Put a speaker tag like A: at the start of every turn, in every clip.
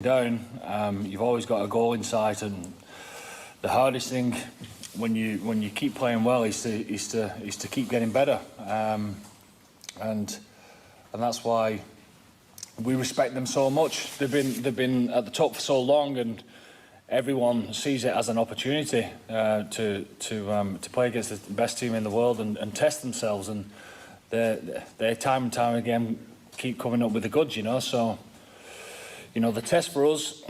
A: down, you've always got a goal in sight, and the hardest thing when you keep playing well is to keep getting better, and that's why we respect them so much. They've been at the top for so long, and everyone sees it as an opportunity to play against the best team in the world and test themselves, and they time and time again keep coming up with the goods, so. The test for us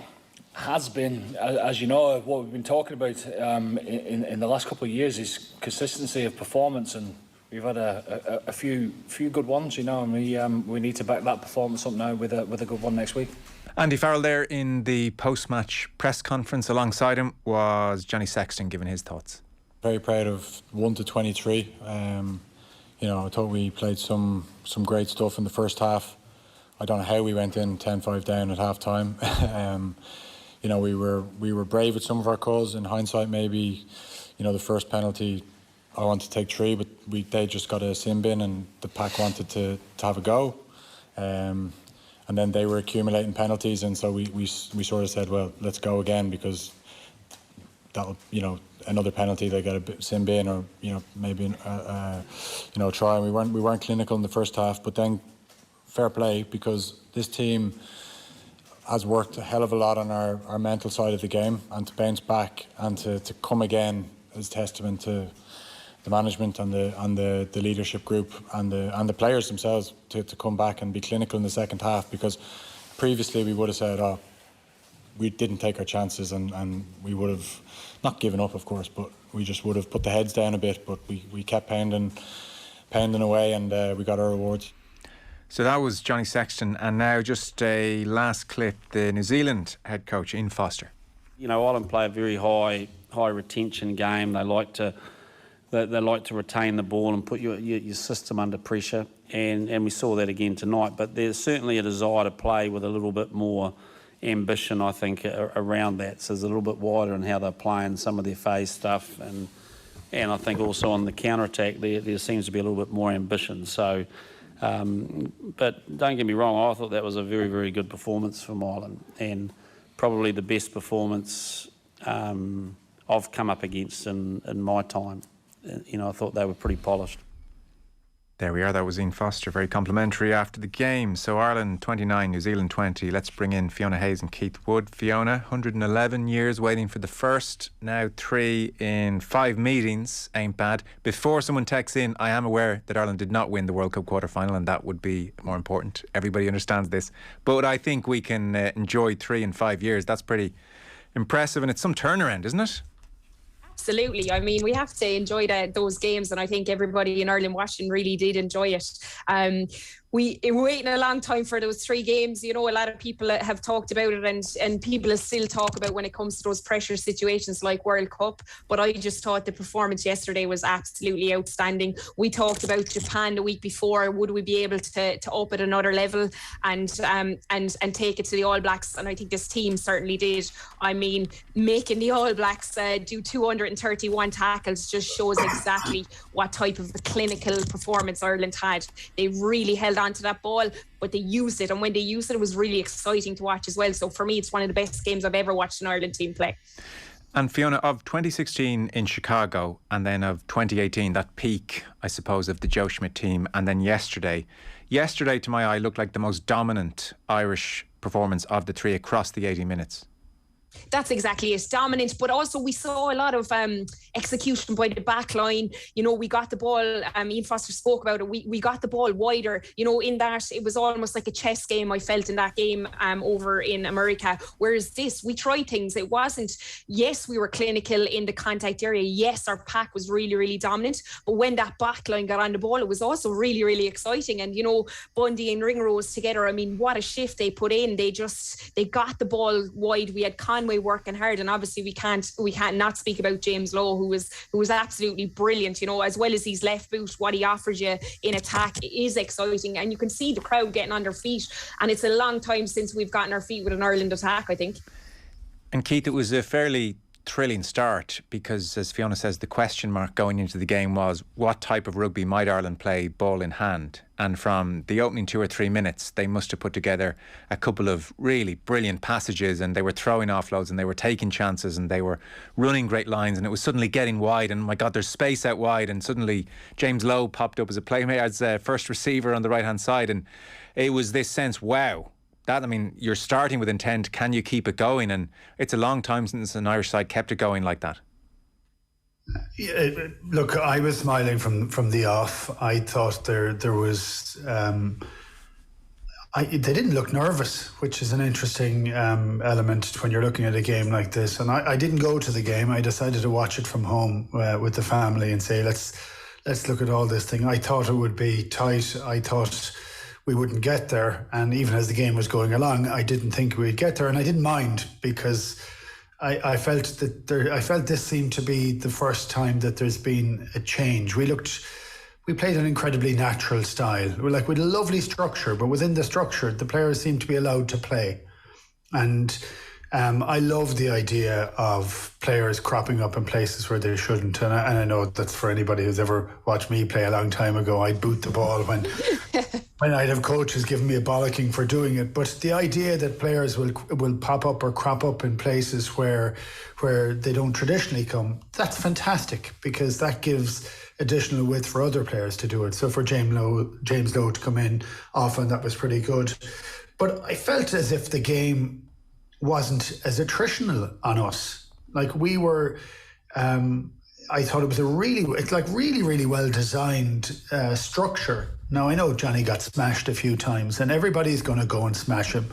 A: has been, as you know, what we've been talking about in the last couple of years is consistency of performance, and we've had a few good ones, and we need to back that performance up now with a good one next week.
B: Andy Farrell there in the post-match press conference. Alongside him was Johnny Sexton giving his thoughts.
C: Very proud of 1 to 23. I thought we played some great stuff in the first half. I don't know how we went in 10-5 down at half time. We were brave with some of our calls. In hindsight, maybe, the first penalty, I wanted to take 3, but they just got a sin bin and the pack wanted to have a go. And then they were accumulating penalties, and so we sort of said, well, let's go again, because that'll, another penalty, they get a sin bin, or maybe try. And we weren't clinical in the first half, but then fair play, because this team has worked a hell of a lot on our mental side of the game, and to bounce back and to come again is testament to the management and the leadership group and the players themselves to come back and be clinical in the second half, because previously we would have said, we didn't take our chances, and we would have not given up, of course, but we just would have put the heads down a bit, but we kept pounding away, and we got our rewards.
B: So that was Johnny Sexton, and now just a last clip, the New Zealand head coach, Ian Foster.
D: Ireland play a very high retention game. They like to retain the ball and put your system under pressure, and we saw that again tonight. But there's certainly a desire to play with a little bit more ambition, I think, around that. So it's a little bit wider in how they're playing some of their phase stuff, and I think also on the counter-attack there seems to be a little bit more ambition. So. But don't get me wrong, I thought that was a very, very good performance from Ireland, and probably the best performance I've come up against in my time. I thought they were pretty polished.
B: There we are, that was Ian Foster, very complimentary after the game. So Ireland 29, New Zealand 20. Let's bring in Fiona Hayes and Keith Wood. Fiona, 111 years waiting for the first, now 3 in 5 meetings. Ain't bad. Before someone texts in, I am aware that Ireland did not win the World Cup quarter-final, and that would be more important. Everybody understands this. But I think we can enjoy 3 in 5 years. That's pretty impressive, and it's some turnaround, isn't it?
E: Absolutely. I mean, we have to enjoy those games, and I think everybody in Ireland watching really did enjoy it. We were waiting a long time for those 3 games. A lot of people have talked about it, and people still talk about when it comes to those pressure situations like World Cup. But I just thought the performance yesterday was absolutely outstanding. We talked about Japan the week before. Would we be able to up at another level and take it to the All Blacks? And I think this team certainly did. I mean, making the All Blacks do 231 tackles just shows exactly what type of a clinical performance Ireland had. They really held onto that ball, but they used it, and when they used it was really exciting to watch as well. So for me, it's one of the best games I've ever watched an Ireland team play.
B: And Fiona, of 2016 in Chicago, and then of 2018, that peak, I suppose, of the Joe Schmidt team, and then yesterday to my eye looked like the most dominant Irish performance of the 3 across the 80 minutes.
E: That's exactly it. Dominant, but also we saw a lot of execution by the back line. We got the ball, Ian Foster spoke about it, we got the ball wider, in that it was almost like a chess game, I felt, in that game over in America. Whereas this, we tried things. It wasn't, yes, we were clinical in the contact area. Yes, our pack was really, really dominant. But when that back line got on the ball, it was also really, really exciting. And, Bundy and Ringrose together, I mean, what a shift they put in. They got the ball wide. We had Conway working hard, and obviously we can't not speak about James Lowe, who was absolutely brilliant. As well as his left boot, what he offers you in attack is exciting, and you can see the crowd getting on their feet. And it's a long time since we've gotten our feet with an Ireland attack, I think.
B: And Keith, it was a fairly thrilling start because, as Fiona says, the question mark going into the game was what type of rugby might Ireland play ball in hand? And from the opening 2 or 3 minutes, they must have put together a couple of really brilliant passages, and they were throwing offloads and they were taking chances and they were running great lines, and it was suddenly getting wide, and my God, there's space out wide, and suddenly James Lowe popped up as a playmaker, as a first receiver on the right-hand side, and it was this sense, wow, that, I mean, you're starting with intent. Can you keep it going? And it's a long time since an Irish side kept it going like that.
F: Yeah, look, I was smiling from the off. I thought there was. They didn't look nervous, which is an interesting element when you're looking at a game like this. And I didn't go to the game. I decided to watch it from home with the family and say, let's look at all this thing. I thought it would be tight. I thought we wouldn't get there. And even as the game was going along, I didn't think we'd get there. And I didn't mind because I felt this seemed to be the first time that there's been a change. We played an incredibly natural style. With a lovely structure, but within the structure, the players seemed to be allowed to play. And I love the idea of players cropping up in places where they shouldn't. And I know that's for anybody who's ever watched me play a long time ago. I'd boot the ball when I'd have coaches giving me a bollocking for doing it. But the idea that players will pop up or crop up in places where they don't traditionally come, that's fantastic, because that gives additional width for other players to do it. So for James Lowe to come in often, that was pretty good. But I felt as if the game wasn't as attritional on us. Like we were, I thought it was really well designed structure. Now I know Johnny got smashed a few times, and everybody's going to go and smash him,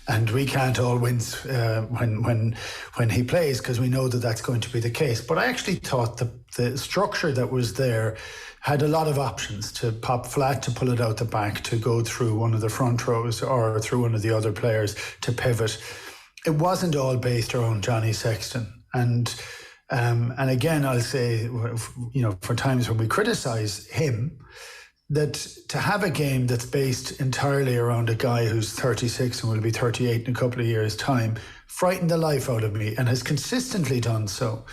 F: and we can't all win when he plays, because we know that that's going to be the case. But I actually thought the structure that was there had a lot of options to pop flat, to pull it out the back, to go through one of the front rows or through one of the other players, to pivot. It wasn't all based around Johnny Sexton. And again, I'll say, for times when we criticise him, that to have a game that's based entirely around a guy who's 36 and will be 38 in a couple of years' time frightened the life out of me, and has consistently done so.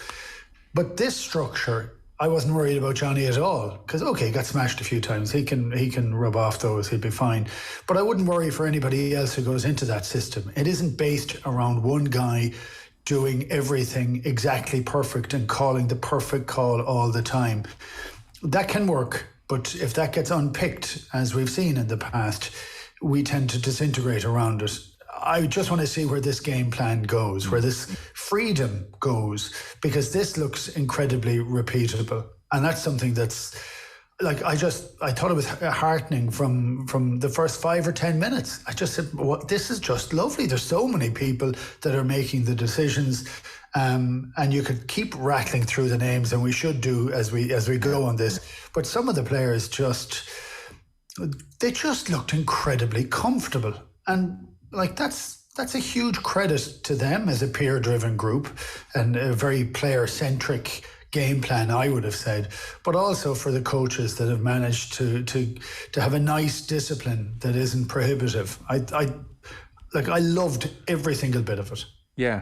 F: But this structure, I wasn't worried about Johnny at all, because he got smashed a few times. He can rub off those, he'll be fine. But I wouldn't worry for anybody else who goes into that system. It isn't based around one guy doing everything exactly perfect and calling the perfect call all the time. That can work, but if that gets unpicked, as we've seen in the past, we tend to disintegrate around it. I just want to see where this game plan goes, where this freedom goes, because this looks incredibly repeatable. And that's something that's I thought it was heartening from the first 5 or 10 minutes. I just said, this is just lovely. There's so many people that are making the decisions. And you could keep rattling through the names, and we should do as we go on this. But some of the players just looked incredibly comfortable. And that's a huge credit to them as a peer-driven group and a very player-centric game plan, I would have said, but also for the coaches that have managed to have a nice discipline that isn't prohibitive. I loved every single bit of it.
B: Yeah.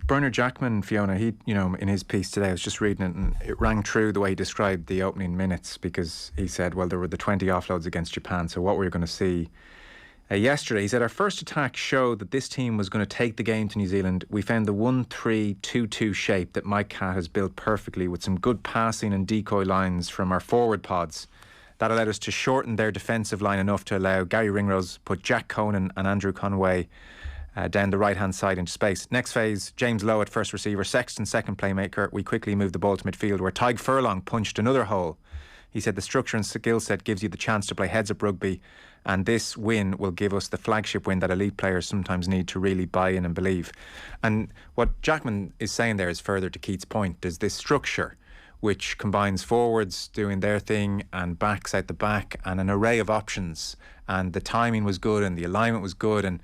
B: Bernard Jackman, Fiona, he, in his piece today, I was just reading it, and it rang true the way he described the opening minutes, because he said, well, there were the 20 offloads against Japan, so what were you going to see yesterday? He said, our first attack showed that this team was going to take the game to New Zealand. We found the 1-3-2-2 shape that Mike Catt has built perfectly, with some good passing and decoy lines from our forward pods. That allowed us to shorten their defensive line enough to allow Gary Ringrose put Jack Conan and Andrew Conway down the right-hand side into space. Next phase, James Lowe at first receiver, Sexton second playmaker. We quickly moved the ball to midfield, where Tyg Furlong punched another hole. He said the structure and skill set gives you the chance to play heads-up rugby, and this win will give us the flagship win that elite players sometimes need to really buy in and believe. And what Jackman is saying there is further to Keith's point. There's this structure which combines forwards doing their thing and backs out the back, and an array of options. And the timing was good and the alignment was good. And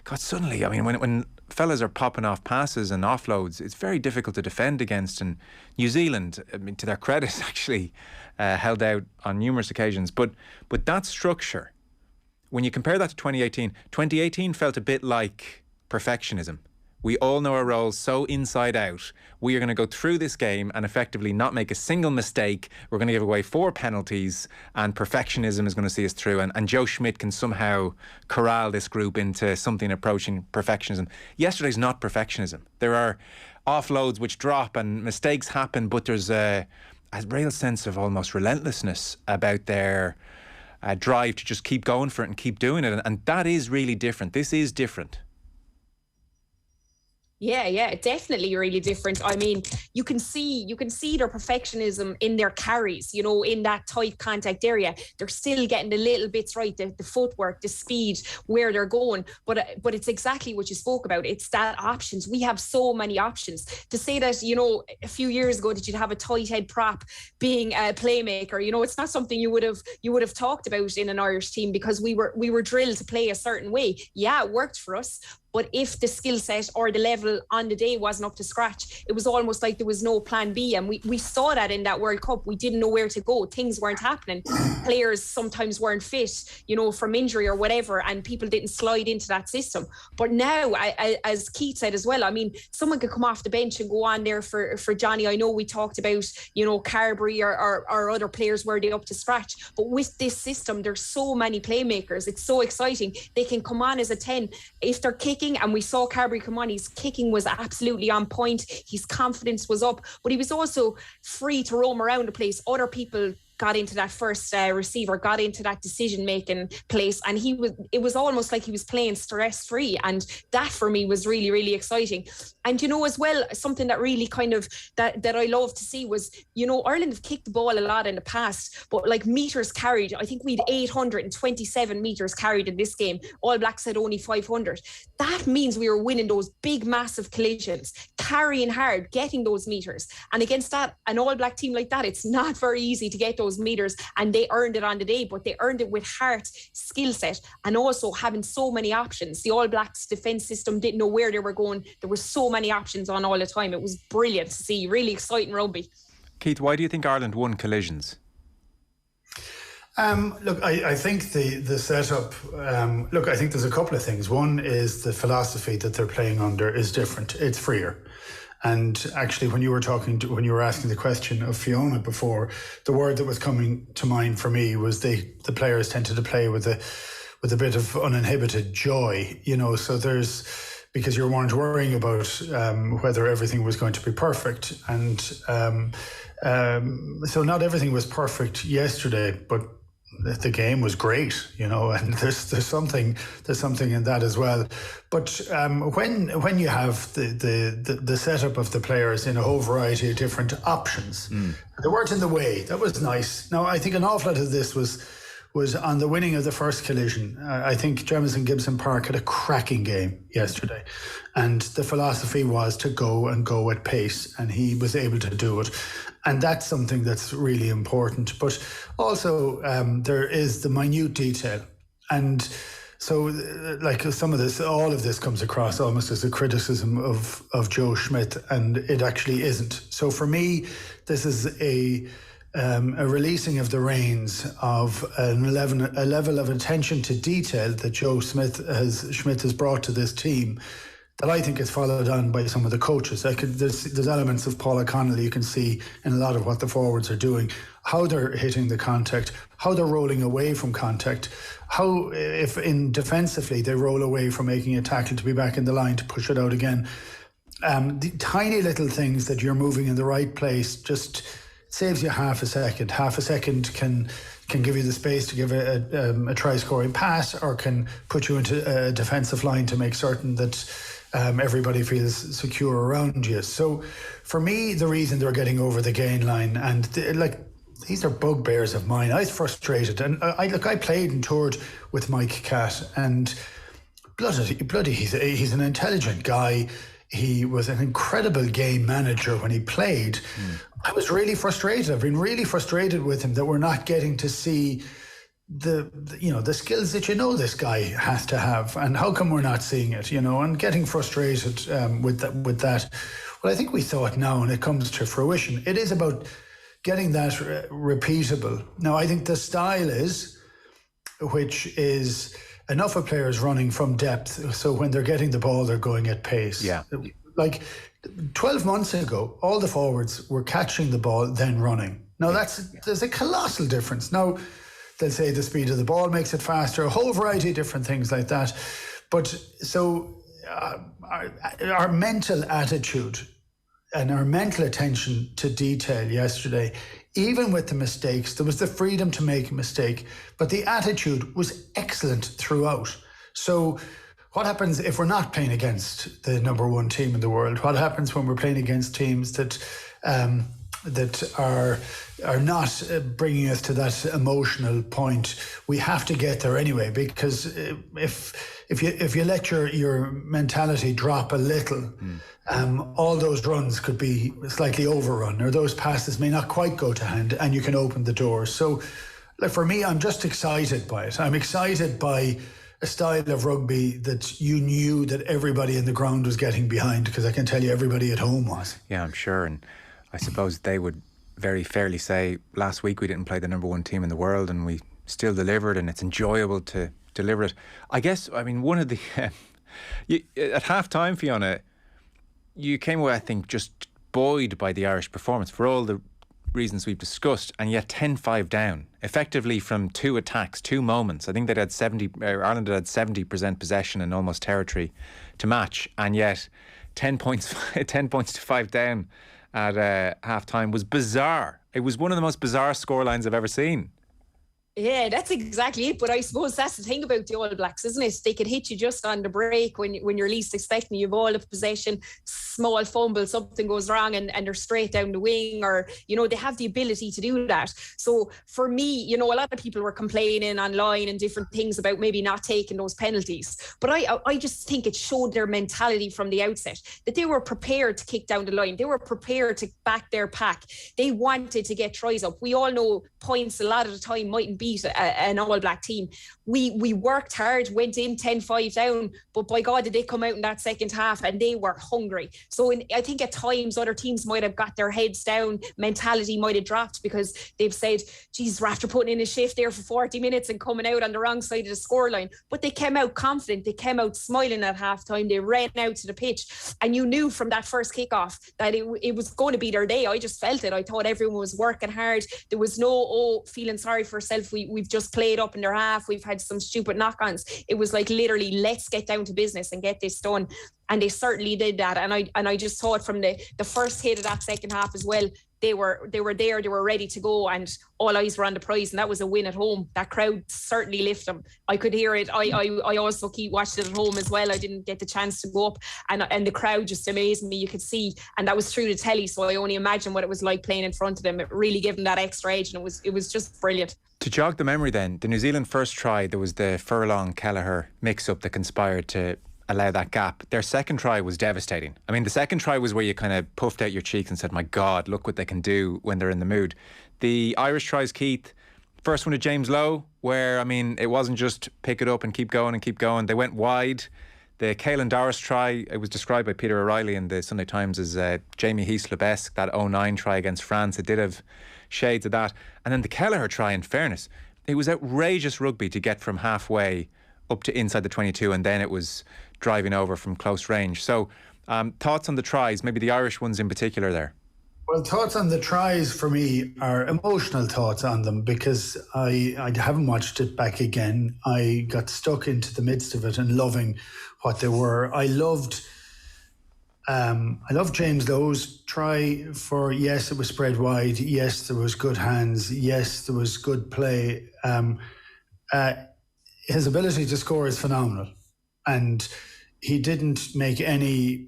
B: God, suddenly, I mean, when fellas are popping off passes and offloads, it's very difficult to defend against. And New Zealand, I mean, to their credit, actually held out on numerous occasions. But that structure, when you compare that to 2018 felt a bit like perfectionism, We all know our roles so inside out. We are going to go through this game and effectively not make a single mistake. We're going to give away 4 penalties, and perfectionism is going to see us through. And Joe Schmidt can somehow corral this group into something approaching perfectionism. Yesterday's not perfectionism. There are offloads which drop and mistakes happen, but there's a real sense of almost relentlessness about their drive to just keep going for it and keep doing it. And that is really different. This is different.
E: Yeah, definitely really different. I mean, you can see their perfectionism in their carries, you know, in that tight contact area. They're still getting the little bits right, the footwork, the speed, where they're going. But it's exactly what you spoke about. It's that options. We have so many options. To say that, you know, a few years ago that you'd have a tight head prop being a playmaker, you know, it's not something you would have talked about in an Irish team, because we were drilled to play a certain way. Yeah, it worked for us. But if the skill set or the level on the day wasn't up to scratch, it was almost like there was no plan B. And we saw that in that World Cup. We didn't know where to go. Things weren't happening. Players sometimes weren't fit, you know, from injury or whatever, and people didn't slide into that system. But now, as Keith said as well, I mean, someone could come off the bench and go on there for Johnny. I know we talked about, you know, Carbery or other players, were they up to scratch? But with this system, there's so many playmakers. It's so exciting. They can come on as a 10. If they're kicking, and we saw Carbery come on, his kicking was absolutely on point, his confidence was up, but he was also free to roam around the place. Other people got into that first receiver, got into that decision-making place, and it was almost like he was playing stress-free, and that for me was really, really exciting. And, you know, as well, something that really kind of, that I love to see was, you know, Ireland have kicked the ball a lot in the past, but like meters carried, I think we had 827 meters carried in this game. All Blacks had only 500. That means we were winning those big, massive collisions, carrying hard, getting those meters. And against that, an All Black team like that, it's not very easy to get those meters, and they earned it on the day, but they earned it with heart, skill set, and also having so many options. The All Blacks defence system didn't know where they were going. There were so many options on all the time. It was brilliant to see. Really exciting rugby.
B: Keith, why do you think Ireland won collisions?
F: Look, I think the setup, look, I think there's a couple of things. One is the philosophy that they're playing under is different. It's freer. And actually, when you were asking the question of Fiona before, the word that was coming to mind for me was the players tended to play with a bit of uninhibited joy, you know. So because you weren't worrying about whether everything was going to be perfect, and so not everything was perfect yesterday, but the game was great, you know, and there's something in that as well. But when you have the setup of the players in a whole variety of different options, they weren't in the way. That was nice. Now, I think an awful lot of this was on the winning of the first collision. I think Jamison Gibson Park had a cracking game yesterday, and the philosophy was to go at pace, and he was able to do it. And that's something that's really important. But also there is the minute detail. And so like all of this comes across almost as a criticism of Joe Schmidt, and it actually isn't. So for me, this is a releasing of the reins of a level of attention to detail that Joe Schmidt has brought to this team, that I think is followed on by some of the coaches. There's elements of Paul O'Connell you can see in a lot of what the forwards are doing, how they're hitting the contact, how they're rolling away from contact, how if in defensively they roll away from making a tackle to be back in the line to push it out again. The tiny little things that you're moving in the right place just saves you half a second. Half a second can give you the space to give a try-scoring pass, or can put you into a defensive line to make certain that everybody feels secure around you. So for me, the reason they're getting over the gain line, and these are bugbears of mine. I was frustrated, and I played and toured with Mike Catt, and bloody he's an intelligent guy. He was an incredible game manager when he played. I was really frustrated. I've been really frustrated with him that we're not getting to see the skills that this guy has to have, and how come we're not seeing it, and getting frustrated with that. Well, I think we saw it now, and it comes to fruition. It is about getting that repeatable. Now, I think the style which is enough of players running from depth, so when they're getting the ball, they're going at pace.
B: Yeah.
F: Like 12 months ago, all the forwards were catching the ball, then running. Now there's a colossal difference. Now they'll say the speed of the ball makes it faster, a whole variety of different things like that. But so our mental attitude and our mental attention to detail yesterday, even with the mistakes, there was the freedom to make a mistake, but the attitude was excellent throughout. So what happens if we're not playing against the number one team in the world? What happens when we're playing against teams that are not bringing us to that emotional point? We have to get there anyway, because if you let your mentality drop a little, all those runs could be slightly overrun, or those passes may not quite go to hand, and you can open the door. So, like, for me, I'm just excited by it. I'm excited by a style of rugby that you knew that everybody in the ground was getting behind, because I can tell you everybody at home was.
B: Yeah, I'm sure. And I suppose they would very fairly say last week we didn't play the number one team in the world and we still delivered, and it's enjoyable to deliver it. I guess, I mean, one of the... at half-time, Fiona, you came away, I think, just buoyed by the Irish performance for all the reasons we've discussed, and yet 10-5 down, effectively from 2 attacks, 2 moments. I think they'd had Ireland had 70% possession and almost territory to match, and yet 10 points to 5 down at half-time was bizarre. It was one of the most bizarre scorelines I've ever seen.
E: Yeah, that's exactly it. But I suppose that's the thing about the All Blacks, isn't it? They could hit you just on the break when you're least expecting. You've all of possession, small fumble, something goes wrong, and they're straight down the wing, or, you know, they have the ability to do that. So for me, you know, a lot of people were complaining online and different things about maybe not taking those penalties. But I just think it showed their mentality from the outset, that they were prepared to kick down the line. They were prepared to back their pack. They wanted to get tries up. We all know points a lot of the time mightn't beat an All Black team. We worked hard, went in 10-5 down, but by God did they come out in that second half, and they were hungry. So I think at times other teams might have got their heads down, mentality might have dropped, because they've said, geez, we're after putting in a shift there for 40 minutes and coming out on the wrong side of the scoreline. But they came out confident, they came out smiling at halftime, they ran out to the pitch, and you knew from that first kickoff that it was going to be their day. I just felt it. I thought everyone was working hard. There was no feeling sorry for yourself. We've just played up in their half. We've had some stupid knock-ons. It was like, literally, let's get down to business and get this done. And they certainly did that. And I just saw it from the first hit of that second half as well. They were there, they were ready to go, and all eyes were on the prize, and that was a win at home. That crowd certainly lifted them. I could hear it. I also keep watching it at home as well. I didn't get the chance to go up, and the crowd just amazed me. You could see, and that was through the telly, so I only imagine what it was like playing in front of them. It really gave them that extra edge, and it was just brilliant.
B: To jog the memory then, the New Zealand first try, there was the Furlong-Kelleher mix-up that conspired to allow that gap. Their second try was devastating. I mean, the second try was where you kind of puffed out your cheeks and said, my God, look what they can do when they're in the mood. The Irish tries, Keith, first one to James Lowe, where, I mean, it wasn't just pick it up and keep going and keep going. They went wide. The Caelan Doris try, it was described by Peter O'Reilly in the Sunday Times as Jamie Heaslip-esque, that 09 try against France. It did have shades of that. And then the Kelleher try, in fairness, it was outrageous rugby to get from halfway up to inside the 22, and then it was driving over from close range. So thoughts on the tries, maybe the Irish ones in particular there?
F: Well, thoughts on the tries for me are emotional thoughts on them, because I haven't watched it back again. I got stuck into the midst of it and loving what they were. I loved James Lowe's try for, yes, it was spread wide. Yes, there was good hands. Yes, there was good play. His ability to score is phenomenal. And he didn't make any...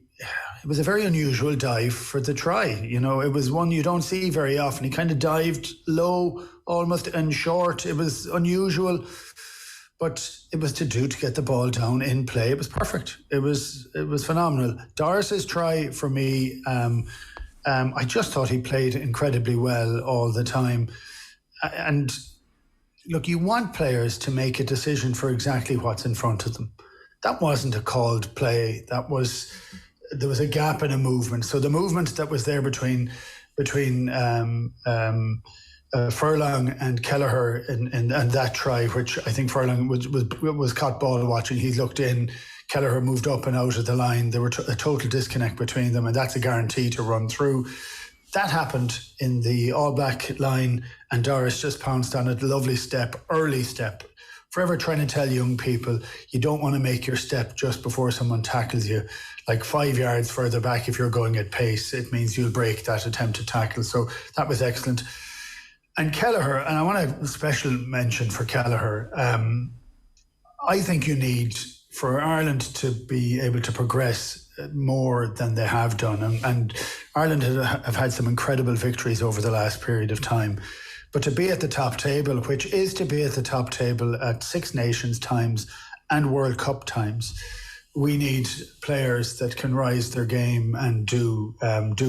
F: It was a very unusual dive for the try. You know, it was one you don't see very often. He kind of dived low, almost, and short. It was unusual, but it was to get the ball down in play. It was perfect. It was phenomenal. Doris's try for me, I just thought he played incredibly well all the time. And look, you want players to make a decision for exactly what's in front of them. That wasn't a called play. There was a gap in a movement. So the movement that was there between Furlong and Kelleher and that try, which I think Furlong was caught ball watching. He looked in, Kelleher moved up and out of the line. There were a total disconnect between them, and that's a guarantee to run through. That happened in the all-back line, and Doris just pounced on it. Lovely step, early step. Forever trying to tell young people, you don't want to make your step just before someone tackles you. Like 5 yards further back, if you're going at pace, it means you'll break that attempted tackle. So that was excellent. And Kelleher, and I want a special mention for Kelleher. I think you need, for Ireland to be able to progress more than they have done, and Ireland have had some incredible victories over the last period of time, but to be at the top table, which is to be at the top table at Six Nations times and World Cup times, we need players that can rise their game and do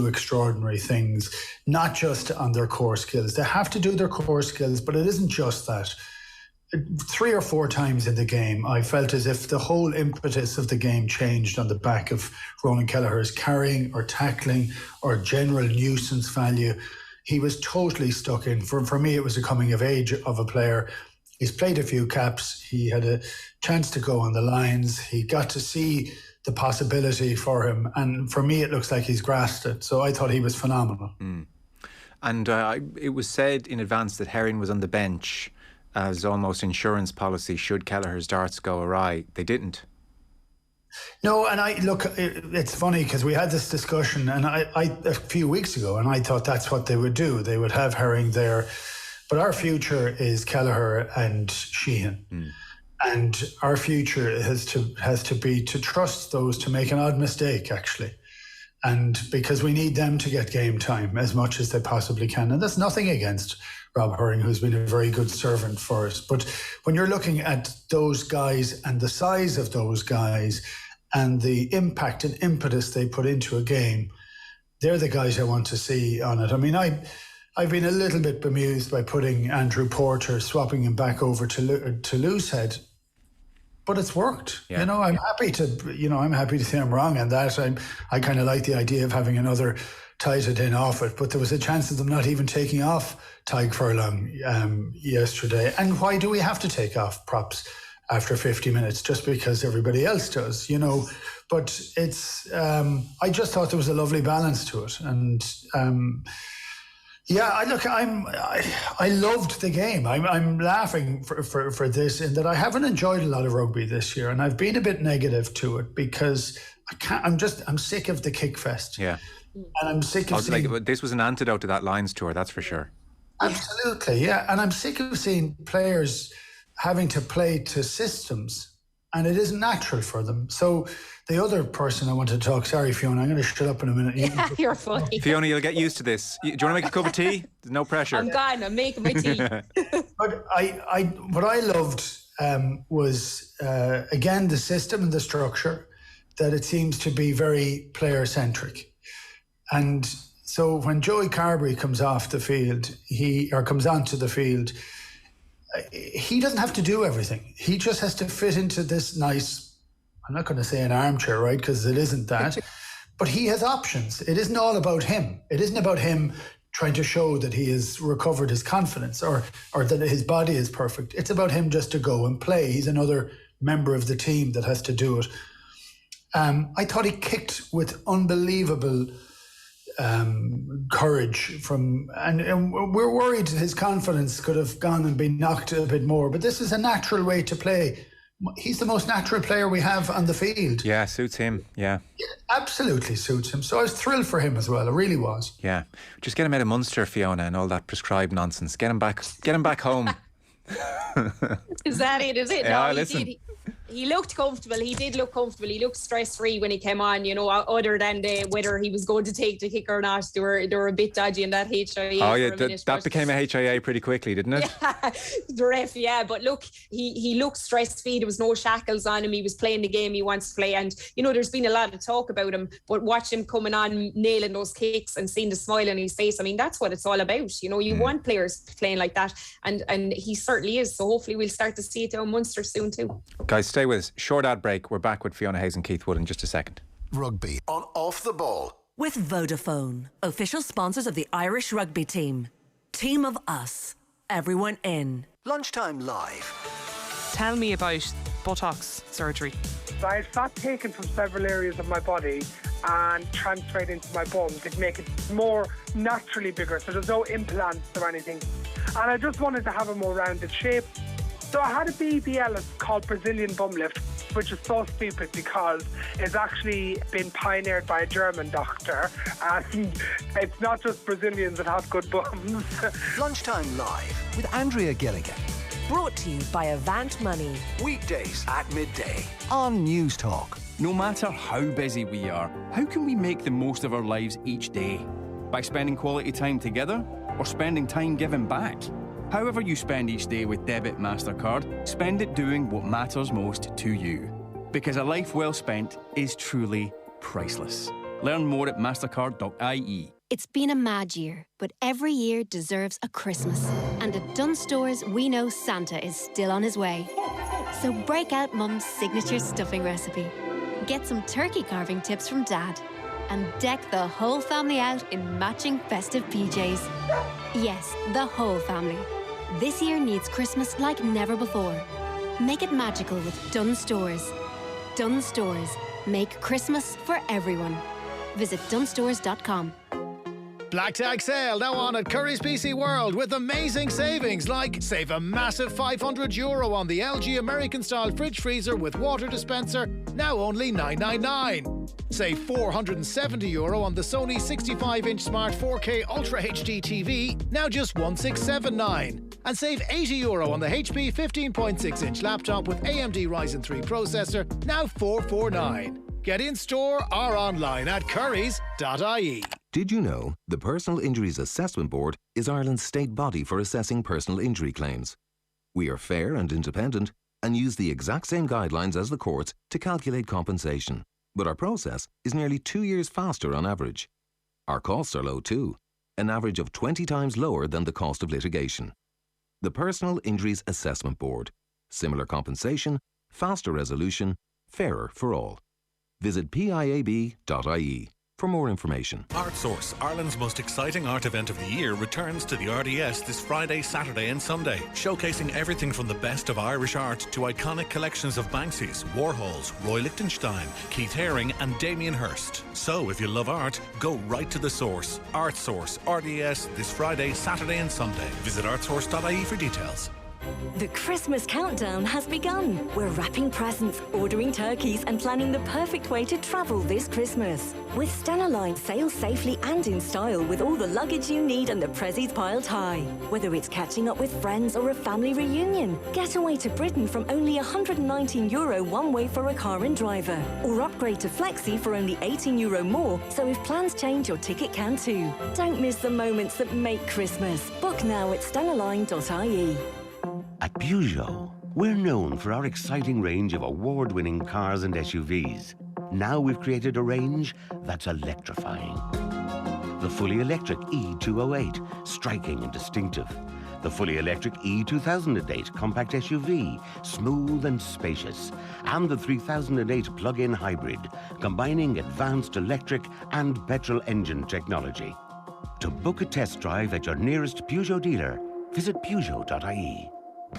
F: extraordinary things, not just on their core skills. They have to do their core skills, but it isn't just that. 3 or 4 times in the game, I felt as if the whole impetus of the game changed on the back of Ronan Kelleher's carrying or tackling or general nuisance value. He was totally stuck in. For me, it was a coming of age of a player. He's played a few caps. He had a chance to go on the lines. He got to see the possibility for him. And for me, it looks like he's grasped it. So I thought he was phenomenal.
B: And it was said in advance that Herring was on the bench as almost insurance policy should Kelleher's darts go awry. They didn't.
F: No, and it's funny because we had this discussion and I a few weeks ago, and I thought that's what they would do. They would have Herring there. But our future is Kelleher and Sheehan. And our future has to be to trust those to make an odd mistake, actually. And because we need them to get game time as much as they possibly can. And that's nothing against Rob Herring, who's been a very good servant for us. But when you're looking at those guys and the size of those guys and the impact and impetus they put into a game, they're the guys I want to see on it. I mean, I've been a little bit bemused by putting Andrew Porter, swapping him back over to Loosehead, but it's worked.
B: Yeah.
F: You know, I'm happy to say I'm wrong on that. I kind of like the idea of having another tighted in off it, but there was a chance of them not even taking off Tadhg Furlong yesterday. And why do we have to take off props after 50 minutes just because everybody else does, you know? But it's, I just thought there was a lovely balance to it. And, I loved the game. I'm laughing for this in that I haven't enjoyed a lot of rugby this year, and I've been a bit negative to it because I'm sick of the kick fest.
B: Yeah.
F: And I'm sick of seeing...
B: this was an antidote to that Lions tour, that's for sure.
F: Absolutely, yeah. And I'm sick of seeing players having to play to systems, and it isn't natural for them. So the other person I want to talk, sorry Fiona, I'm going to shut up in a minute.
E: Yeah, you're funny.
B: Fiona, you'll get used to this. Do you want to make a cup of tea? There's no pressure.
E: I'm gone, I'm making my tea.
F: But what I loved was, again, the system and the structure, that it seems to be very player-centric. And so when Joey Carbery comes off the field, comes onto the field, he doesn't have to do everything. He just has to fit into this nice, I'm not going to say an armchair, right? Because it isn't that. But he has options. It isn't all about him. It isn't about him trying to show that he has recovered his confidence or that his body is perfect. It's about him just to go and play. He's another member of the team that has to do it. I thought he kicked with unbelievable courage and we're worried his confidence could have gone and been knocked a bit more, but this is a natural way to play. He's the most natural player we have on the field.
B: Yeah, suits him. Yeah,
F: absolutely suits him. So I was thrilled for him as well. I really was.
B: Yeah, just get him out of Munster, Fiona, and all that prescribed nonsense. Get him back home.
E: Is that it? Is it?
B: Yeah,
E: no,
B: listen.
E: He looked comfortable. He did look comfortable. He looked stress-free when he came on, you know, other than whether he was going to take the kick or not. They were a bit dodgy in that HIA.
B: Oh, yeah, that became a HIA pretty quickly, didn't it?
E: Yeah, the ref, yeah. But look, he looked stress-free. There was no shackles on him. He was playing the game he wants to play. And, you know, there's been a lot of talk about him, but watch him coming on, nailing those kicks and seeing the smile on his face. I mean, that's what it's all about. You know, you want players playing like that. And he certainly is. So hopefully we'll start to see it down Munster soon too.
B: Guys, stay with us. Short ad break. We're back with Fiona Hayes and Keith Wood in just a second.
G: Rugby on Off the Ball.
H: With Vodafone, official sponsors of the Irish rugby team.
G: Team of us. Everyone in.
H: Lunchtime Live.
I: Tell me about Botox surgery.
J: So I had fat taken from several areas of my body and transferred into my bum to make it more naturally bigger, so there's no implants or anything. And I just wanted to have a more rounded shape. So I had a BBL called Brazilian Bum Lift, which is so stupid because it's actually been pioneered by a German doctor, and it's not just Brazilians that have good bums.
H: Lunchtime Live with Andrea Gilligan.
G: Brought to you by Avant Money.
H: Weekdays at midday on News Talk.
K: No matter how busy we are, how can we make the most of our lives each day? By spending quality time together or spending time giving back? However you spend each day with Debit MasterCard, spend it doing what matters most to you. Because a life well spent is truly priceless. Learn more at mastercard.ie.
L: It's been a mad year, but every year deserves a Christmas. And at Dunnes Stores, we know Santa is still on his way. So break out Mum's signature stuffing recipe. Get some turkey carving tips from Dad. And deck the whole family out in matching festive PJs. Yes, the whole family. This year needs Christmas like never before. Make it magical with Dunnes Stores. Dunnes Stores. Make Christmas for everyone. Visit dunnesstores.com.
M: Black Tag Sale now on at Curry's PC World with amazing savings like save a massive €500 on the LG American style fridge freezer with water dispenser, now only $999. Save €470 on the Sony 65-inch smart 4K Ultra HD TV, now just $1,679. And save €80 on the HP 15.6-inch laptop with AMD Ryzen 3 processor, now $449. Get in store or online at currys.ie.
N: Did you know the Personal Injuries Assessment Board is Ireland's state body for assessing personal injury claims? We are fair and independent and use the exact same guidelines as the courts to calculate compensation. But our process is nearly 2 years faster on average. Our costs are low too, an average of 20 times lower than the cost of litigation. The Personal Injuries Assessment Board. Similar compensation, faster resolution, fairer for all. Visit piab.ie for more information.
O: ArtSource, Ireland's most exciting art event of the year, returns to the RDS this Friday, Saturday and Sunday, showcasing everything from the best of Irish art to iconic collections of Banksy's, Warhol's, Roy Lichtenstein, Keith Haring and Damien Hirst. So if you love art, go right to the source. ArtSource, RDS, this Friday, Saturday and Sunday. Visit artsource.ie for details.
P: The Christmas countdown has begun. We're wrapping presents, ordering turkeys and planning the perfect way to travel this Christmas. With Stena Line, sail safely and in style with all the luggage you need and the prezzies piled high. Whether it's catching up with friends or a family reunion, get away to Britain from only €119 one way for a car and driver. Or upgrade to Flexi for only €18 more, so if plans change, your ticket can too. Don't miss the moments that make Christmas. Book now at stenaline.ie.
Q: At Peugeot, we're known for our exciting range of award-winning cars and SUVs. Now we've created a range that's electrifying. The fully electric E208, striking and distinctive. The fully electric E2008 compact SUV, smooth and spacious. And the 3008 plug-in hybrid, combining advanced electric and petrol engine technology. To book a test drive at your nearest Peugeot dealer, visit peugeot.ie.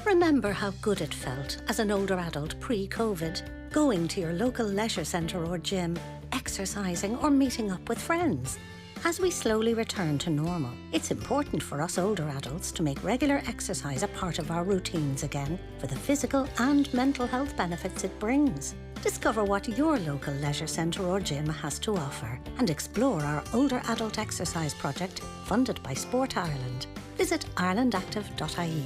R: Remember how good it felt as an older adult pre-COVID, going to your local leisure centre or gym, exercising or meeting up with friends. As we slowly return to normal, it's important for us older adults to make regular exercise a part of our routines again for the physical and mental health benefits it brings. Discover what your local leisure centre or gym has to offer and explore our older adult exercise project funded by Sport Ireland. Visit irelandactive.ie.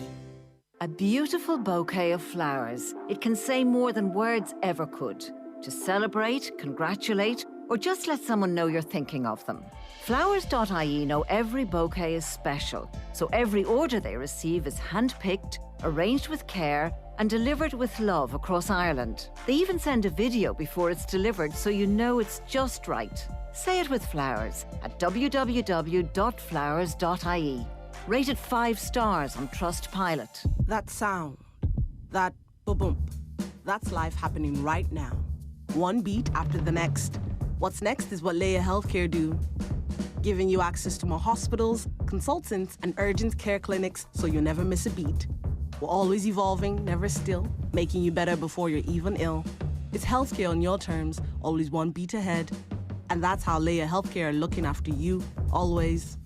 S: A beautiful bouquet of flowers. It can say more than words ever could. To celebrate, congratulate, or just let someone know you're thinking of them. Flowers.ie know every bouquet is special, so every order they receive is hand-picked, arranged with care, and delivered with love across Ireland. They even send a video before it's delivered so you know it's just right. Say it with flowers at www.flowers.ie. Rated 5 stars on Trustpilot.
T: That sound, that ba-bump, that's life happening right now. One beat after the next. What's next is what Leia Healthcare do. giving you access to more hospitals, consultants, and urgent care clinics so you never miss a beat. We're always evolving, never still, making you better before you're even ill. It's healthcare on your terms, always one beat ahead. And that's how Leia Healthcare are looking after you, always.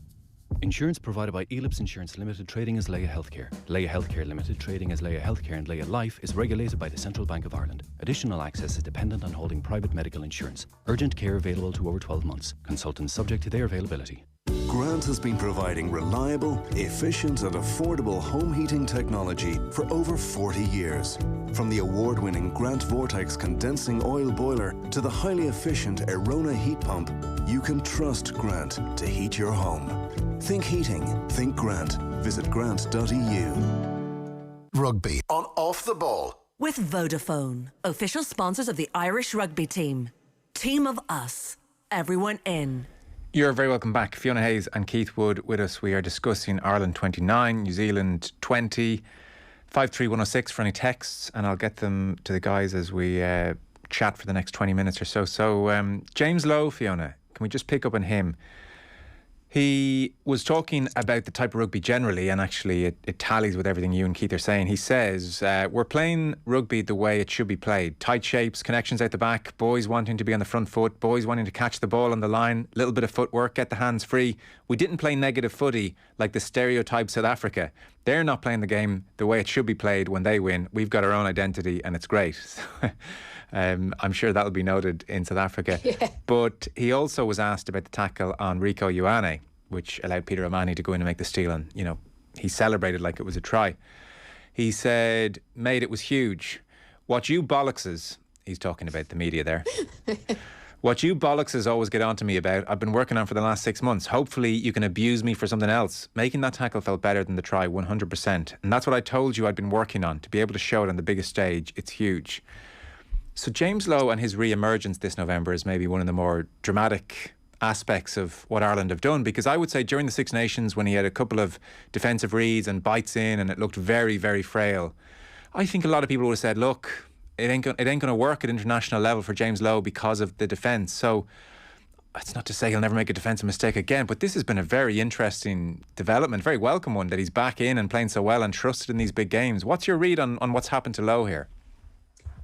U: Insurance provided by Ellipse Insurance Limited, trading as Leia Healthcare. Leia Healthcare Limited, trading as Leia Healthcare and Leia Life, is regulated by the Central Bank of Ireland. Additional access is dependent on holding private medical insurance. Urgent care available to over 12 months. Consultants subject to their availability.
V: Grant has been providing reliable, efficient and affordable home heating technology for over 40 years. From the award-winning Grant Vortex condensing oil boiler to the highly efficient Arona heat pump, you can trust Grant to heat your home. Think heating, think Grant. Visit grant.eu.
H: Rugby on Off the Ball.
G: With Vodafone, official sponsors of the Irish rugby team. Team of us. Everyone in.
B: You're very welcome back. Fiona Hayes and Keith Wood with us. We are discussing Ireland 29, New Zealand 20. 53106 for any texts, and I'll get them to the guys as we chat for the next 20 minutes or so. So, James Lowe, Fiona, can we just pick up on him? He was talking about the type of rugby generally, and actually it tallies with everything you and Keith are saying. He says, we're playing rugby the way it should be played. Tight shapes, connections out the back, boys wanting to be on the front foot, boys wanting to catch the ball on the line, little bit of footwork, get the hands free. We didn't play negative footy like the stereotype South Africa. They're not playing the game the way it should be played when they win. We've got our own identity and it's great. I'm sure that'll be noted in South Africa. Yeah. But he also was asked about the tackle on Rico Ioane, which allowed Peter O'Mahony to go in and make the steal, and he celebrated like it was a try. He said, mate, it was huge. What you bollockses, he's talking about the media there, what you bollockses always get on to me about, I've been working on for the last 6 months. Hopefully you can abuse me for something else. Making that tackle felt better than the try, 100%. And that's what I told you I'd been working on, to be able to show it on the biggest stage. It's huge. So James Lowe and his re-emergence this November is maybe one of the more dramatic aspects of what Ireland have done, because I would say during the Six Nations, when he had a couple of defensive reads and bites in and it looked very, very frail, I think a lot of people would have said, look, it ain't going to work at international level for James Lowe because of the defence. So it's not to say he'll never make a defensive mistake again, but this has been a very interesting development, very welcome one, that he's back in and playing so well and trusted in these big games. What's your read on what's happened to Lowe here?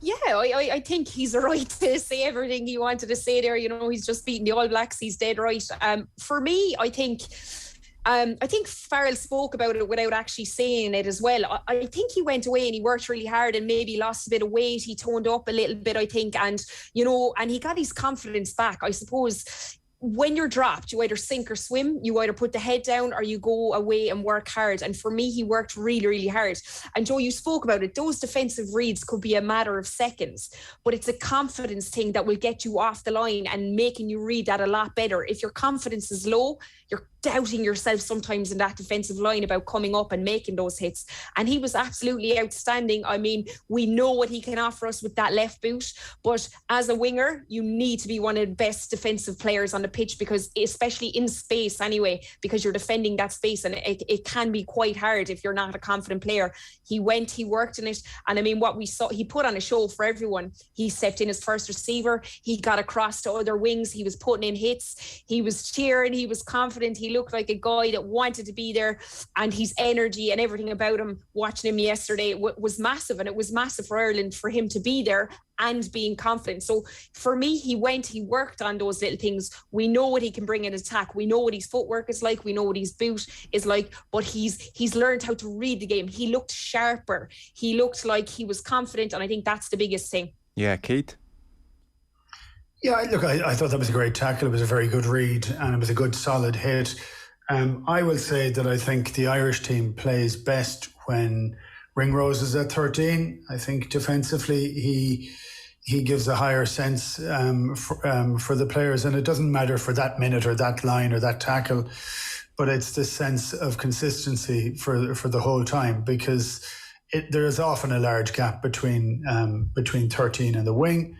E: Yeah, I think he's right to say everything he wanted to say there. He's just beaten the All Blacks. He's dead right. For me, I think Farrell spoke about it without actually saying it as well. I think he went away and he worked really hard and maybe lost a bit of weight. He toned up a little bit, I think. And, and he got his confidence back. I suppose when you're dropped, you either sink or swim. You either put the head down or you go away and work hard. And for me, he worked really, really hard. And Joe, you spoke about it. Those defensive reads could be a matter of seconds, but it's a confidence thing that will get you off the line and making you read that a lot better. If your confidence is low, you're doubting yourself sometimes in that defensive line about coming up and making those hits. And he was absolutely outstanding. I mean, we know what he can offer us with that left boot, but as a winger, you need to be one of the best defensive players on the pitch, because especially in space anyway, because you're defending that space and it can be quite hard if you're not a confident player. He worked in it. And I mean, what we saw, he put on a show for everyone. He stepped in as first receiver. He got across to other wings. He was putting in hits. He was cheering. He was confident. He looked like a guy that wanted to be there, and his energy and everything about him, watching him yesterday, was massive. And it was massive for Ireland for him to be there and being confident. So for me, he worked on those little things. We know what he can bring in attack. We know what his footwork is like. We know what his boot is like, but he's learned how to read the game. He looked sharper. He looked like he was confident. And I think that's the biggest thing.
B: Yeah, Keith?
F: Yeah, look, I thought that was a great tackle. It was a very good read and it was a good solid hit. I will say that I think the Irish team plays best when Ringrose is at 13. I think defensively he gives a higher sense for the players, and it doesn't matter for that minute or that line or that tackle, but it's the sense of consistency for the whole time, because there is often a large gap between 13 and the wing.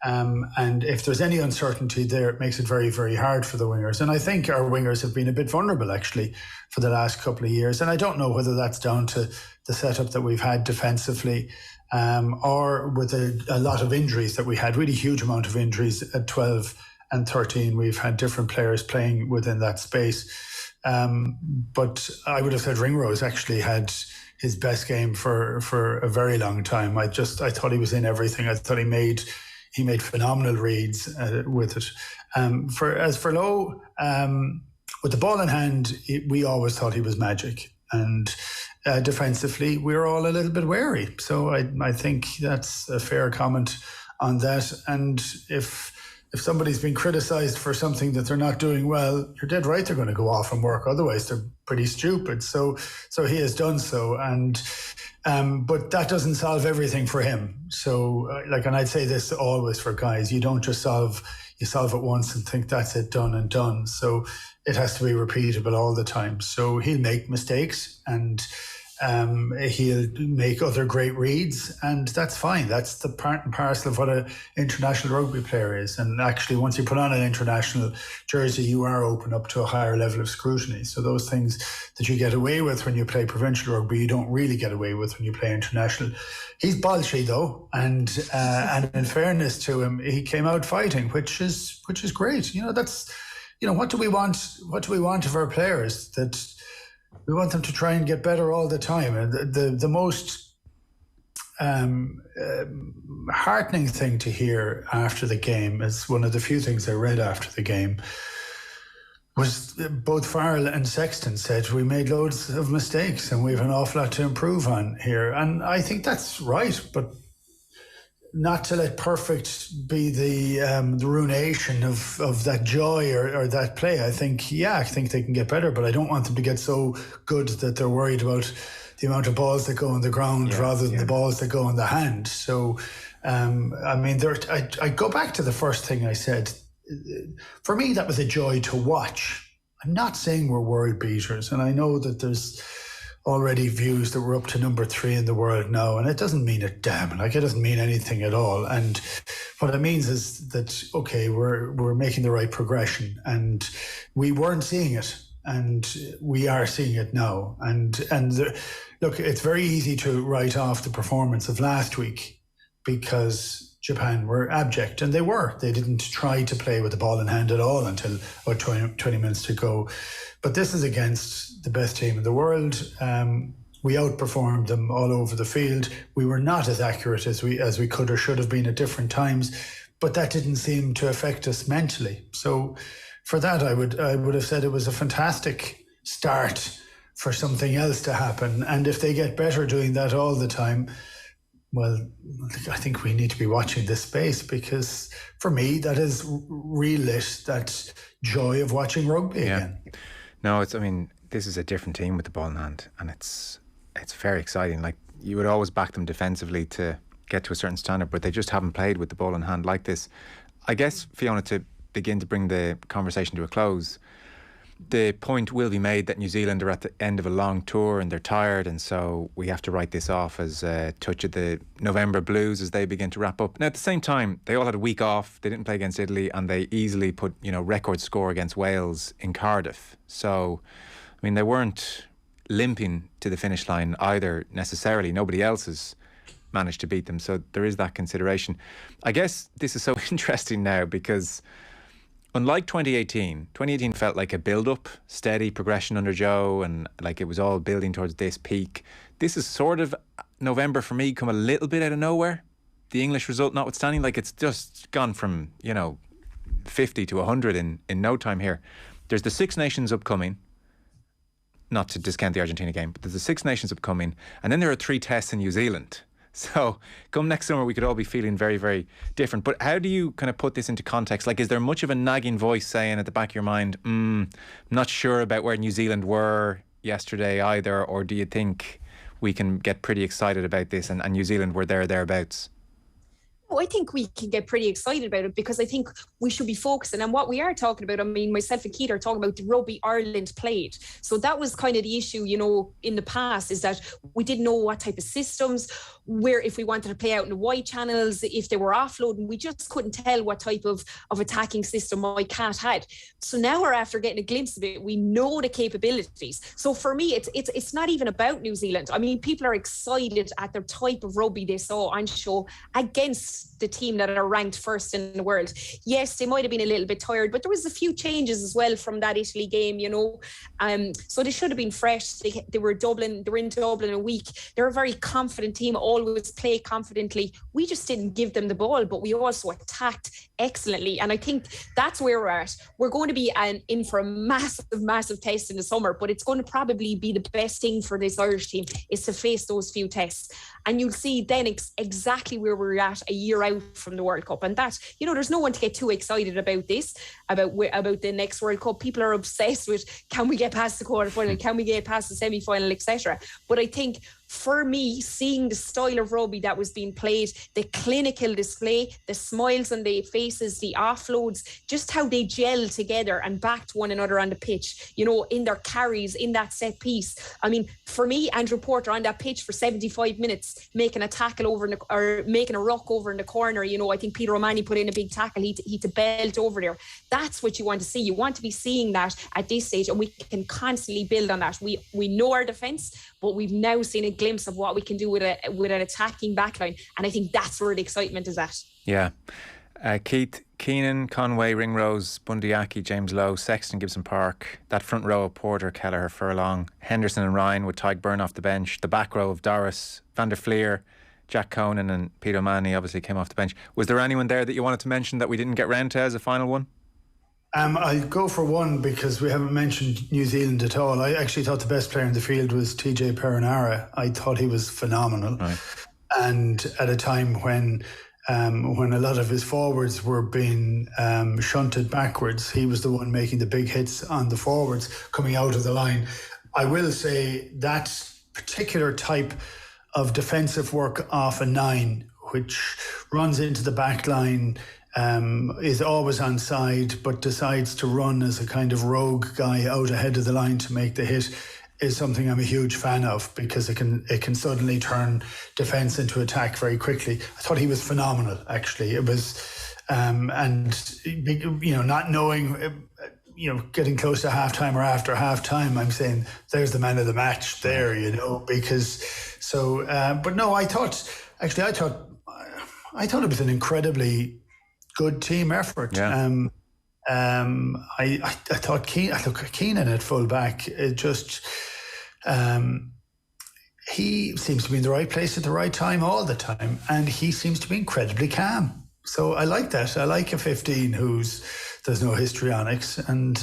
F: And if there's any uncertainty there, it makes it very, very hard for the wingers. And I think our wingers have been a bit vulnerable, actually, for the last couple of years. And I don't know whether that's down to the setup that we've had defensively or with a lot of injuries that we had, really huge amount of injuries at 12 13. We've had different players playing within that space. But I would have said Ringrose actually had his best game for a very long time. I thought he was in everything. I thought he made phenomenal reads with it. For Lowe, with the ball in hand, we always thought he was magic. And defensively, we were all a little bit wary. So I think that's a fair comment on that. And if somebody's been criticised for something that they're not doing well, you're dead right, they're going to go off and work. Otherwise, they're pretty stupid. So he has done so. And but that doesn't solve everything for him. So, and I'd say this always for guys, you don't just you solve it once and think that's it, done and done. So it has to be repeatable all the time. So he'll make mistakes and he'll make other great reads, and that's fine. That's the part and parcel of what an international rugby player is. And actually, once you put on an international jersey, you are open up to a higher level of scrutiny. So those things that you get away with when you play provincial rugby, you don't really get away with when you play international. He's bolshy though, and in fairness to him, he came out fighting, which is great. That's what do we want? What do we want of our players? That we want them to try and get better all the time. And the most heartening thing to hear after the game, is one of the few things I read after the game, was both Farrell and Sexton said, we made loads of mistakes and we have an awful lot to improve on here. And I think that's right, but not to let perfect be the ruination of that joy or that play. I think they can get better, but I don't want them to get so good that they're worried about the amount of balls that go on the ground rather than the balls that go in the hand. So, I go back to the first thing I said. For me, that was a joy to watch. I'm not saying we're world beaters, and I know that there's already views that we're up to number 3 in the world now, and it doesn't mean a damn. It doesn't mean anything at all. And what it means is that, okay, we're making the right progression, and we weren't seeing it, and we are seeing it now. Look, it's very easy to write off the performance of last week because Japan were abject, and they were. They didn't try to play with the ball in hand at all until about 20 minutes to go. But this is against the best team in the world. We outperformed them all over the field. We were not as accurate as we could or should have been at different times, but that didn't seem to affect us mentally. So for that, I would have said it was a fantastic start for something else to happen. And if they get better doing that all the time, well, I think we need to be watching this space, because for me, that has relit that joy of watching rugby again.
B: No, this is a different team with the ball in hand, and it's very exciting. Like, you would always back them defensively to get to a certain standard, but they just haven't played with the ball in hand like this. I guess, Fiona, to begin to bring the conversation to a close, the point will be made that New Zealand are at the end of a long tour and they're tired, and so we have to write this off as a touch of the November blues as they begin to wrap up. Now, at the same time, they all had a week off. They didn't play against Italy, and they easily put, record score against Wales in Cardiff. So, they weren't limping to the finish line either necessarily. Nobody else has managed to beat them, so there is that consideration. I guess this is so interesting now because, unlike 2018 felt like a build-up, steady progression under Joe, and like it was all building towards this peak. This is sort of November for me come a little bit out of nowhere. The English result notwithstanding, like it's just gone from 50 to 100 in no time here. There's the Six Nations upcoming. Not to discount the Argentina game, but there's the Six Nations upcoming, and then there are 3 tests in New Zealand. So come next summer, we could all be feeling very, very different. But how do you kind of put this into context? Like, is there much of a nagging voice saying at the back of your mind, I'm not sure about where New Zealand were yesterday either, or do you think we can get pretty excited about this and New Zealand were thereabouts?
E: I think we can get pretty excited about it, because I think we should be focusing on what we are talking about. Myself and Keith are talking about the rugby Ireland played. So that was kind of the issue, in the past, is that we didn't know what type of systems, where if we wanted to play out in the wide channels, if they were offloading, we just couldn't tell what type of attacking system my cat had. So now we're after getting a glimpse of it. We know the capabilities. So for me, it's not even about New Zealand. People are excited at the type of rugby they saw on show against against the team that are ranked first in the world. Yes, they might have been a little bit tired, but there was a few changes as well from that Italy game, so they should have been fresh. They were in Dublin a week. They're a very confident team, always play confidently. We just didn't give them the ball, but we also attacked excellently. And I think that's where we're at. We're going to be in for a massive test in the summer, but it's going to probably be the best thing for this Irish team is to face those few tests. And you'll see then exactly where we're at a year out from the World Cup. And that, there's no one to get too excited about this, about the next World Cup. People are obsessed with, can we get past the quarterfinal? Can we get past the semi-final, etc. But I think for me, seeing the style of rugby that was being played, the clinical display, the smiles on their faces, the offloads, just how they gel together and backed one another on the pitch, in their carries, in that set piece. I mean, for me, Andrew Porter on that pitch for 75 minutes, making a tackle or making a ruck over in the corner. I think Peter O'Mahony put in a big tackle. He to belt over there. That's what you want to see. You want to be seeing that at this stage, and we can constantly build on that. We know our defence, but we've now seen a glimpse of what we can do with an attacking backline, and I think that's where the excitement is at.
B: Yeah. Keith, Keenan, Conway, Ringrose, Bundyaki, James Lowe, Sexton, Gibson Park, that front row of Porter, Kelleher, Furlong, Henderson and Ryan with Tyke Byrne off the bench, the back row of Doris, Van der Fleer, Jack Conan and Peter O'Mahony obviously came off the bench. Was there anyone there that you wanted to mention that we didn't get round to as a final one?
F: I'll go for one because we haven't mentioned New Zealand at all. I actually thought the best player in the field was TJ Perenara. I thought he was phenomenal. Right. And at a time when a lot of his forwards were being shunted backwards, he was the one making the big hits on the forwards coming out of the line. I will say that particular type of defensive work off a 9, which runs into the back line, is always on side, but decides to run as a kind of rogue guy out ahead of the line to make the hit, is something I'm a huge fan of because it can suddenly turn defence into attack very quickly. I thought he was phenomenal, actually. It was, not knowing, getting close to halftime or after halftime, I'm saying there's the man of the match there, because so. But no, I thought it was an incredibly good team effort. Yeah. I thought Keenan at full back. It just he seems to be in the right place at the right time all the time, and he seems to be incredibly calm. So I like that. I like a 15 there's no histrionics, and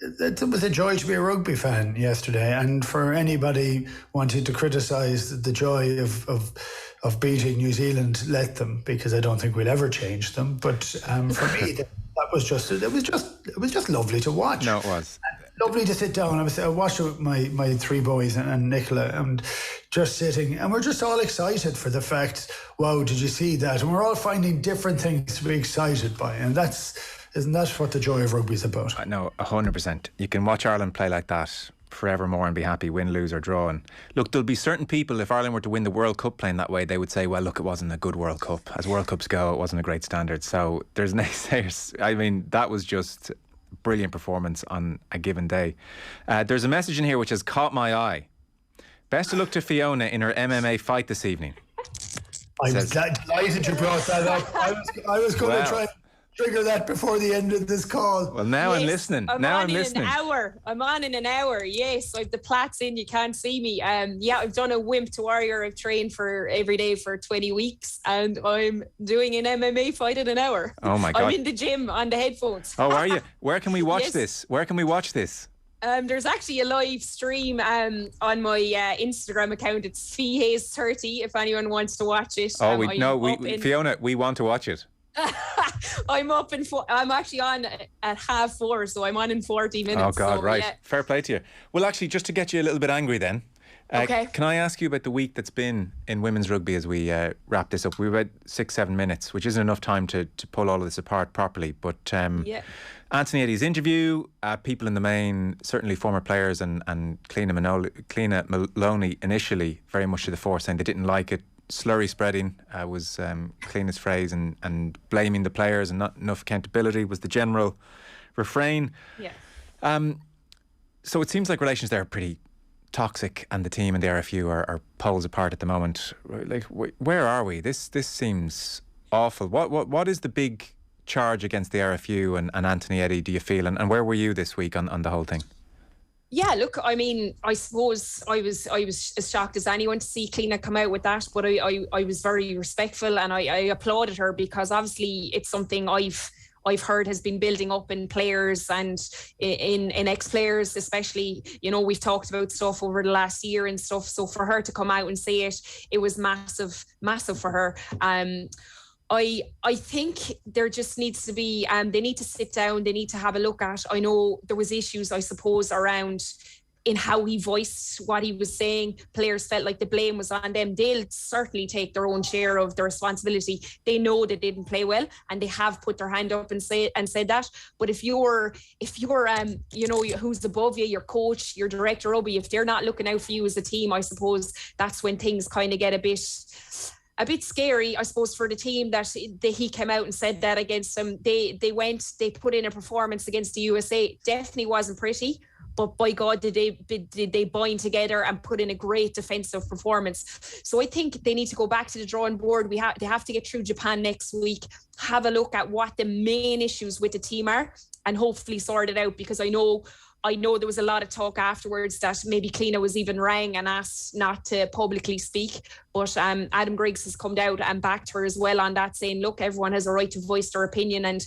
F: it was a joy to be a rugby fan yesterday, and for anybody wanting to criticise the joy of beating New Zealand, let them, because I don't think we'll ever change them. But for me, it was just lovely to watch.
B: No, it was
F: lovely to sit down. I watched it with my 3 boys and Nicola, and just sitting, and we're just all excited for the fact, wow, did you see that? And we're all finding different things to be excited by, and isn't that what the joy of rugby is about?
B: No, 100%. You can watch Ireland play like that forevermore and be happy, win, lose or draw. And look, there'll be certain people, if Ireland were to win the World Cup playing that way, they would say, well, look, it wasn't a good World Cup. As World Cups go, it wasn't a great standard. So there's naysayers. I mean, that was just brilliant performance on a given day. There's a message in here which has caught my eye. Best of luck to Fiona in her MMA fight this evening.
F: I was delighted you brought that up. I was going to try trigger that before the end of this call.
B: Well, now I'm listening.
E: I'm on in an hour. Yes, I've the plaits in. You can't see me. I've done a Wimp to Warrior. I've trained for every day for 20 weeks, and I'm doing an MMA fight in an hour.
B: Oh my God!
E: I'm in the gym on the headphones.
B: Oh, are you? Where can we watch this? Where can we watch this?
E: There's actually a live stream on my Instagram account. It's FiHays30 if anyone wants to watch it.
B: Fiona, we want to watch it.
E: I'm actually on at 4:30, so I'm on in 40 minutes.
B: Oh God,
E: so,
B: right.
E: Yeah.
B: Fair play to you. Well, actually, just to get you a little bit angry then.
E: Okay.
B: Can I ask you about the week that's been in women's rugby as we wrap this up? We've had 6-7 minutes, which isn't enough time to pull all of this apart properly. But Anthony Eddy's interview, people in the main, certainly former players and Cliona Maloney initially very much to the fore, saying they didn't like it. Slurry spreading was Cliona's phrase, and blaming the players and not enough accountability was the general refrain.
E: Yeah.
B: So it seems like relations there are pretty Toxic and the team and the RFU are poles apart at the moment. Like, where are we? This seems awful. What is the big charge against the RFU and Anthony Eddy, do you feel? And where were you this week on the whole thing?
E: Yeah, look, I mean, I suppose I was as shocked as anyone to see Cliona come out with that, but I was very respectful, and I applauded her, because obviously it's something I've heard has been building up in players and in ex-players, especially. You know, we've talked about stuff over the last year and stuff. So for her to come out and say it was massive for her. I think there just needs to be, they need to sit down, they need to have a look at, I know there was issues, I suppose, around in how he voiced what he was saying. Players felt like the blame was on them. They'll certainly take their own share of the responsibility. They know they didn't play well, and they have put their hand up and said that. But if you're you know, who's above you, your coach, your director, Rugby, if they're not looking out for you as a team, I suppose that's when things kind of get a bit scary, I suppose, for the team that he came out and said that against them. They put in a performance against the USA. Definitely wasn't pretty, but by God, did they bind together and put in a great defensive performance. So I think they need to go back to the drawing board. They have to get through Japan next week, have a look at what the main issues with the team are, and hopefully sort it out, because I know there was a lot of talk afterwards that maybe Cliona was even rang and asked not to publicly speak. But Adam Griggs has come out and backed her as well on that, saying, look, everyone has a right to voice their opinion. And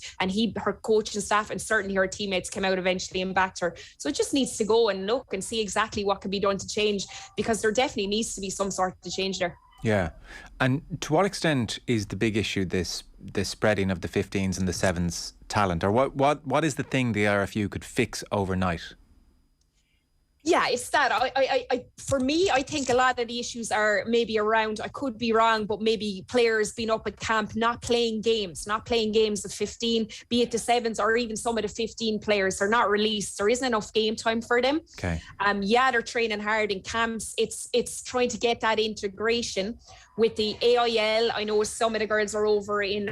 E: her coach and staff, and certainly her teammates, came out eventually and backed her. So it just needs to go and look and see exactly what can be done to change, because there definitely needs to be some sort of change there.
B: Yeah. And to what extent is the big issue this spreading of the 15s and the 7s talent? Or what is the thing the RFU could fix overnight?
E: Yeah, it's that. For me, I think a lot of the issues are maybe around, I could be wrong, but maybe players being up at camp, not playing games of 15, be it the 7s or even some of the 15 players. They're not released. There isn't enough game time for them.
B: Okay.
E: Yeah, they're training hard in camps. It's trying to get that integration with the AIL. I know some of the girls are over in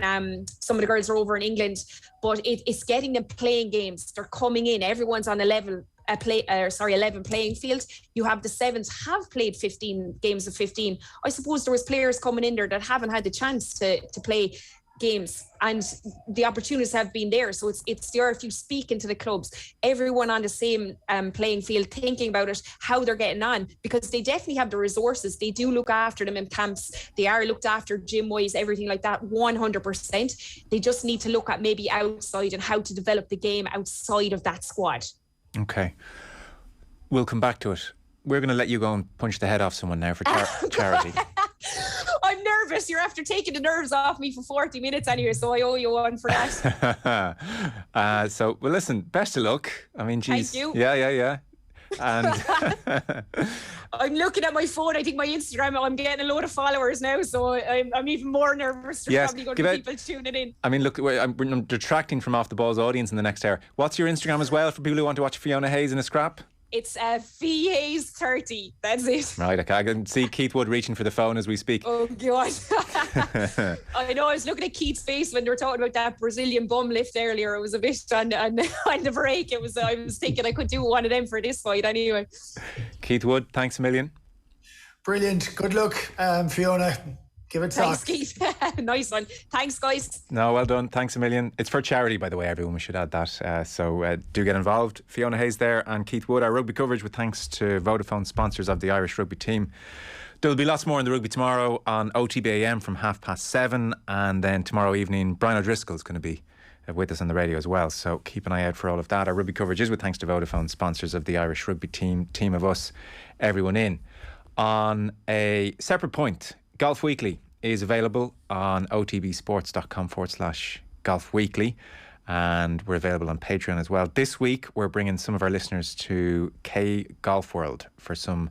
E: England, but it's getting them playing games. They're coming in. Everyone's on a level 11 playing field. You have the 7s have played 15 games of 15. I suppose there was players coming in there that haven't had the chance to play games, and the opportunities have been there. So it's the RFU speaking to the clubs, everyone on the same playing field, thinking about it, how they're getting on, because they definitely have the resources. They do look after them in camps. They are looked after gym-wise, everything like that, 100%. They just need to look at maybe outside and how to develop the game outside of that squad.
B: Okay. We'll come back to it. We're going to let you go and punch the head off someone now for charity.
E: I'm nervous. You're after taking the nerves off me for 40 minutes anyway, so I owe you one for that.
B: Well, listen, best of luck. I mean, geez.
E: Thank you.
B: Yeah. And
E: I'm looking at my phone. I think my Instagram, I'm getting a load of followers now, so I'm even more nervous. There's probably going to be people tuning in.
B: I mean, look, I'm detracting from Off the Ball's audience in the next hour. What's your Instagram as well for people who want to watch Fiona Hayes in a scrap?
E: It's Hayes30. That's it.
B: Right, okay. I can see Keith Wood reaching for the phone as we speak.
E: Oh, God. I know, I was looking at Keith's face when they were talking about that Brazilian bum lift earlier. It was a bit on the break. I was thinking I could do one of them for this fight anyway.
B: Keith Wood, thanks a million.
F: Brilliant. Good luck, Fiona. Give it
E: Thanks, Keith. Nice one. Thanks, guys.
B: No, well done. Thanks a million. It's for charity, by the way, everyone. We should add that. So do get involved. Fiona Hayes there and Keith Wood. Our rugby coverage with thanks to Vodafone, sponsors of the Irish rugby team. There'll be lots more in the rugby tomorrow on OTB AM from 7:30. And then tomorrow evening, Brian O'Driscoll is going to be with us on the radio as well. So keep an eye out for all of that. Our rugby coverage is with thanks to Vodafone, sponsors of the Irish rugby team of us, everyone in. On a separate point, Golf Weekly is available on otbsports.com/Golf Weekly, and we're available on Patreon as well. This week we're bringing some of our listeners to K Golf World for some